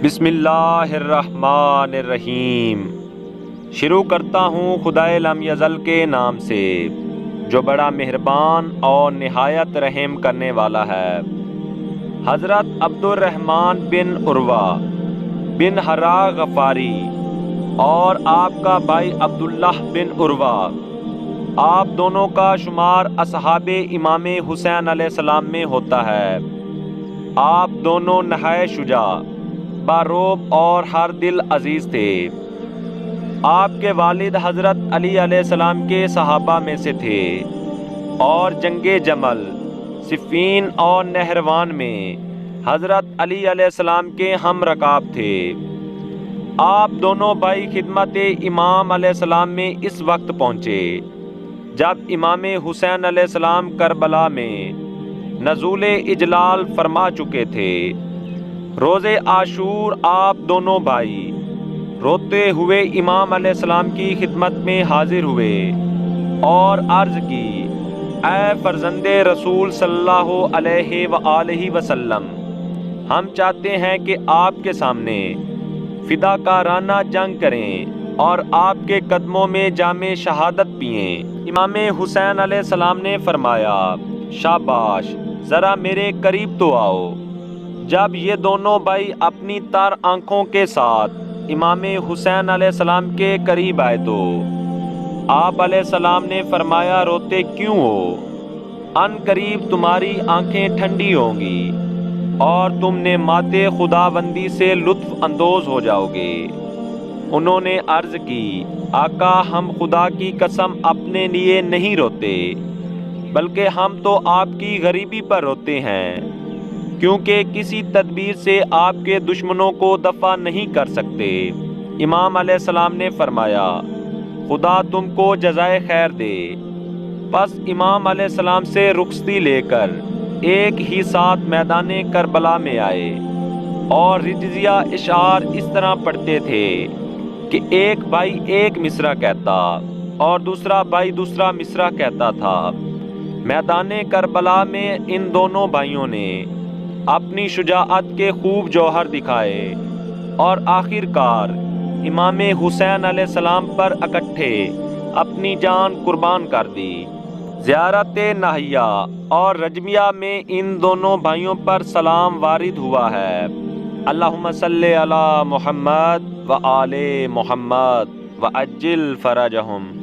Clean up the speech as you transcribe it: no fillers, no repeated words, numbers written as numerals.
بسم اللہ الرحمن الرحیم۔ شروع کرتا ہوں خدائے لم یزل کے نام سے جو بڑا مہربان اور نہایت رحم کرنے والا ہے۔ حضرت عبد الرحمن بن عروہ بن حرا غفاری اور آپ کا بھائی عبداللہ بن عروہ، آپ دونوں کا شمار اصحاب امام حسین علیہ السلام میں ہوتا ہے۔ آپ دونوں نہایت شجاع، باروب اور ہر دل عزیز تھے۔ آپ کے والد حضرت علی علیہ السلام کے صحابہ میں سے تھے اور جنگ جمل، صفین اور نہروان میں حضرت علی علیہ السلام کے ہم رکاب تھے۔ آپ دونوں بھائی خدمت امام علیہ السلام میں اس وقت پہنچے جب امام حسین علیہ السلام کربلا میں نزول اجلال فرما چکے تھے۔ روز عاشور آپ دونوں بھائی روتے ہوئے امام علیہ السلام کی خدمت میں حاضر ہوئے اور عرض کی، اے فرزند رسول صلی اللہ علیہ وآلہ وسلم، ہم چاہتے ہیں کہ آپ کے سامنے فداکارانہ جنگ کریں اور آپ کے قدموں میں جام شہادت پئیں۔ امام حسین علیہ السلام نے فرمایا، شاباش، ذرا میرے قریب تو آؤ۔ جب یہ دونوں بھائی اپنی تر آنکھوں کے ساتھ امام حسین علیہ السلام کے قریب آئے تو آپ علیہ السلام نے فرمایا، روتے کیوں ہو؟ ان قریب تمہاری آنکھیں ٹھنڈی ہوں گی اور تم نے ماتے خداوندی سے لطف اندوز ہو جاؤ گے۔ انہوں نے عرض کی، آقا، ہم خدا کی قسم اپنے لیے نہیں روتے، بلکہ ہم تو آپ کی غریبی پر روتے ہیں، کیونکہ کسی تدبیر سے آپ کے دشمنوں کو دفع نہیں کر سکتے۔ امام علیہ السلام نے فرمایا، خدا تم کو جزائے خیر دے۔ پس امام علیہ السلام سے رخصتی لے کر ایک ہی ساتھ میدان کربلا میں آئے اور رجزیہ اشعار اس طرح پڑھتے تھے کہ ایک بھائی ایک مصرع کہتا اور دوسرا بھائی دوسرا مصرع کہتا تھا۔ میدان کربلا میں ان دونوں بھائیوں نے اپنی شجاعت کے خوب جوہر دکھائے اور آخر کار امام حسین علیہ السلام پر اکٹھے اپنی جان قربان کر دی۔ زیارت ناحیہ اور رجمیہ میں ان دونوں بھائیوں پر سلام وارد ہوا ہے۔ اللہم صلی علی محمد و آل محمد و عجل فرجہم۔